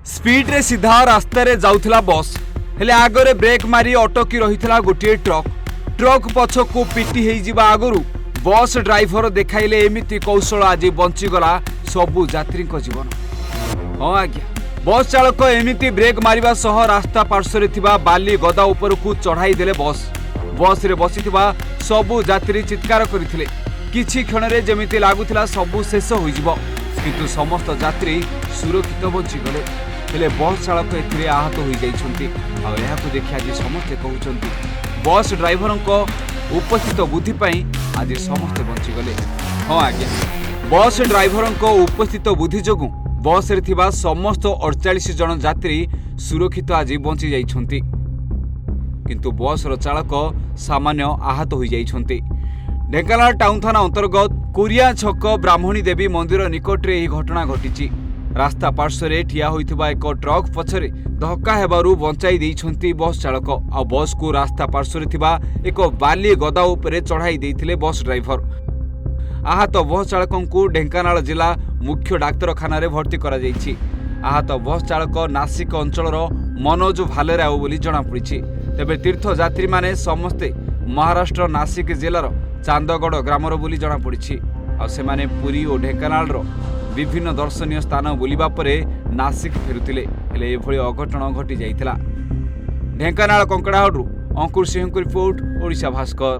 Speed रे सीधा रास्ता रे जाउथला बस हेले आगरे ब्रेक मारी अटकी रहितला गोटे ट्रक पछकू पिटी हेई जिबा आगरु बस ड्राइवर देखाइले एमिति कौशल आज बंचीगला सबु यात्री जीवन। हाँ आज्ञा, बस चालक एमिति ब्रेक मारिबा सह रास्ता पार्श्व थिबा बाली गदा उपरकू चढ़ाई देले बस रे बसिथिबा सबु यात्री चित्कार करथिले। किछि क्षण रे जेमिति लागुथिला सबु शेष होई जिवो, किंतु समस्त यात्री सुरक्षित बंची गले। हेले बस चालक एथिरे आहत होई जाइछन्ति। आ एहाकु देखि आज समस्त कहउछन्ति बस ड्राइवर उपस्थित बुद्धि पाई आज समस्त बंची गले। हाँ आज्ञा, बस ड्राइवर उपस्थित बुद्धि जोगु बस रे थिबा समस्त 48 जन यात्री सुरक्षित आज बंची जाइछन्ति, किंतु बस रो चालक सामान्य आहत होई जाइछन्ति। ढेंकानाल टाउन थाना अंतर्गत कुरिया छक ब्राह्मणी देवी मंदिर निकट रे एही घटना घटिछि। रास्ता पार्श्व रे ठिया होइथिबा एक ट्रक पछरे धक्का हेबारु बंचाई देइछन्ति बस चालक। आ बस को रास्ता पार्श्व रे थिबा एक बाली गदा उपरे चढ़ाई देइथिले बस ड्राइवर। आहत बस चालकंकु ढेंकानाल जिला मुख्य डाक्तरखाना रे भर्ती करा जाइछि। आहत बस चालक नासिक अंचलर मनोज भालेराव बोली जणा पड़िछि। तेबे तीर्थ यात्री माने समस्ते महाराष्ट्र नासिक जिलार चांदगड़ ग्रामर बोली जणा पड़िछि। आ सेमाने पुरी और ढेंकानाल विभिन्न दर्शनीय स्थान बुलिबा परे नासिक फेरुथिले, हेले एभଳି अघटन घटी जाइथिला। ढेंकानाल कंकड़ाहाटरू अंकुर सिंह को रिपोर्ट, ओडिशा भास्कर।